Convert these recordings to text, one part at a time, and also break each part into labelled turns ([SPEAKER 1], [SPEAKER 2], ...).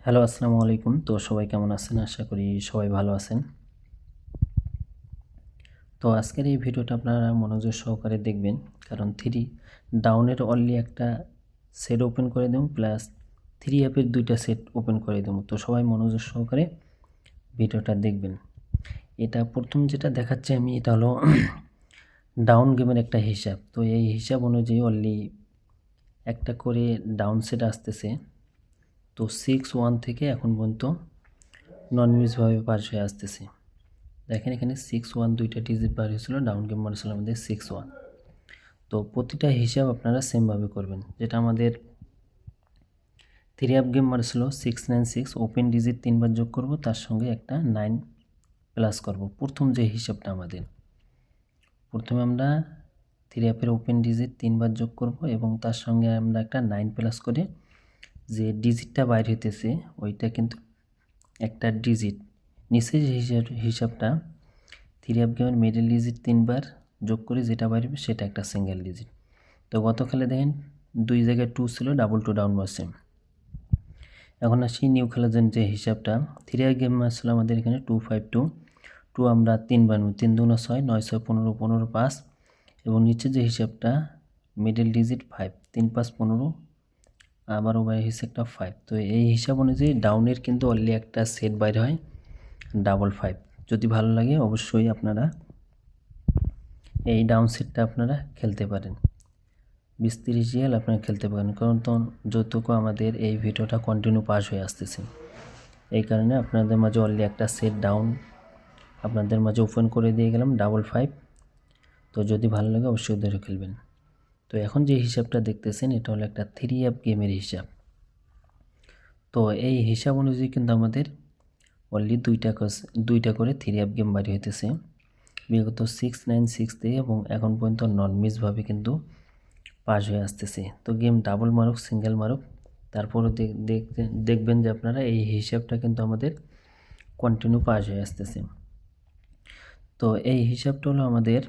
[SPEAKER 1] Hello, আসসালামু আলাইকুম। তো সবাই কেমন আছেন? আশা করি সবাই ভালো আছেন। তো আজকের এই ভিডিওটা আপনারা মনোযোগ সহকারে দেখবেন, কারণ ডাউনের অনলি একটা সেট ওপেন করে দেব, প্লাস থ্রি অ্যাপের দুইটা সেট ওপেন করে দেব। তো সবাই মনোযোগ সহকারে ভিডিওটা দেখবেন। এটা প্রথম যেটা দেখাচ্ছি আমি, এটা হলো ডাউন গেমের একটা হিসাব। তো এই হিসাব অনুযায়ী অনলি একটা করে ডাউন সেট আসতেছে। তো 6-1 থেকে এখন পর্যন্ত নন মিসভাবে পাস হয়ে আসতেছে। দেখেন এখানে 6-1 দুইটা ডিজিট বার হয়েছিল, ডাউন গেম মারছিল আমাদের 6-1। তো প্রতিটা হিসাব আপনারা সেমভাবে করবেন। যেটা আমাদের থ্রি অ্যাপ গেম মারছিল 696, ওপেন ডিজিট 3বার যোগ করব, তার সঙ্গে একটা 9 প্লাস করব। প্রথম যে হিসাবটা আমাদের, প্রথমে আমরা থ্রি অ্যাপের ওপেন ডিজিট 3বার যোগ করব এবং তার সঙ্গে আমরা একটা 9 প্লাস করে যে ডিজিটটা বাইর হইতেছে ওইটা কিন্তু একটা ডিজিট। নিচে যে হিসাবটা থ্রি অ্যাপ গেমের মিডল ডিজিট 3বার যোগ করে যেটা বাইরবে সেটা একটা সিঙ্গেল ডিজিট। তো গতকালে দেখেন দুই জায়গায় 2 ছিল, ডাবল 2 ডাউন বসে। এখন আসি নিউ খেলার জন্য যে হিসাবটা, থ্রি অ্যাপ গেম আসলে আমাদের এখানে 252, 2 আমরা 3বার 3 2 6, 9 6 15, 15 5, এবং নিচে যে হিসাবটা মিডল ডিজিট 5, 3 5 15, আবারও বাইরে হয়েছে একটা 5। তো এই হিসাব অনুযায়ী ডাউনের কিন্তু অনলি একটা সেট বাইর হয়, 555। যদি ভালো লাগে অবশ্যই আপনারা এই ডাউন সেটটা আপনারা খেলতে পারেন, 20-30 রিয়াল আপনারা খেলতে পারেন। কারণ যতটুকু আমাদের এই ভিডিওটা কন্টিনিউ পাস হয়ে আসতেছে, এই কারণে আপনাদের মাঝে অনলি একটা সেট ডাউন আপনাদের মাঝে ওপেন করে দিয়ে গেলাম 555। তো যদি ভালো লাগে অবশ্যই ধরে খেলবেন। তো এখন যে হিসাবটা দেখতেছেন এটা হলো একটা থ্রি অ্যাপ গেমের হিসাব। তো এই হিসাব অনুযায়ী কিন্তু আমাদের অনলি দুইটা করে থ্রি অ্যাপ গেম বাড়ি হইতেছে বিগত 696 থেকে, এবং এখন পর্যন্ত নন মিসভাবে কিন্তু পাস হয়ে আসতেছে। তো গেম ডাবল মারুক সিঙ্গেল মারুক, তারপরও দেখবেন যে আপনারা এই হিসাবটা কিন্তু আমাদের কন্টিনিউ পাস হয়ে আসতেছে। তো এই হিসাবটা হলো আমাদের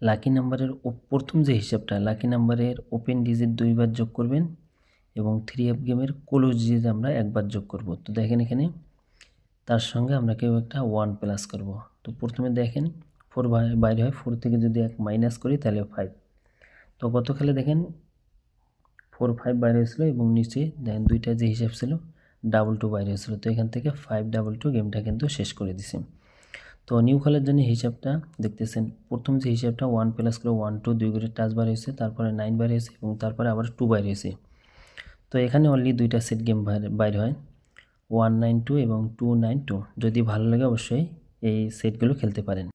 [SPEAKER 1] লাকি নাম্বারের প্রথম যে হিসাবটা, লাকি নাম্বারের ওপেন ডিজিট 2বার যোগ করবেন এবং থ্রি অ্যাপ গেমের ক্লোজ ডিজিট আমরা 1বার যোগ করব। তো দেখেন এখানে তার সঙ্গে আমরা কেউ একটা 1 প্লাস করব। তো প্রথমে দেখেন 4 বাইরে হয়, 4 থেকে যদি 1 মাইনাস করি তাহলে 5। তো গতকালে দেখেন 4 5 বাইরে হয়েছিল এবং নিচে দেখেন দুইটা যে হিসাব ছিল 2 বাইরে হয়েছিল। তো এখান থেকে 5-2 গেমটা কিন্তু শেষ করে দিছি। তো নিউ খেলার জন্য হিসাবটা দেখতেছেন, প্রথম যে হিসাবটা 1 প্লাস করে 1 2 2 করে টাচ বার হয়েছে, তারপরে 9 বার হয়েছে এবং তারপরে আবার 2 বাইরে হয়েছে। তো এখানে অনলি দুইটা সেট গেম বাইরে হয়, 192 এবং 292। যদি ভালো লাগে অবশ্যই এই সেটগুলো খেলতে পারেন।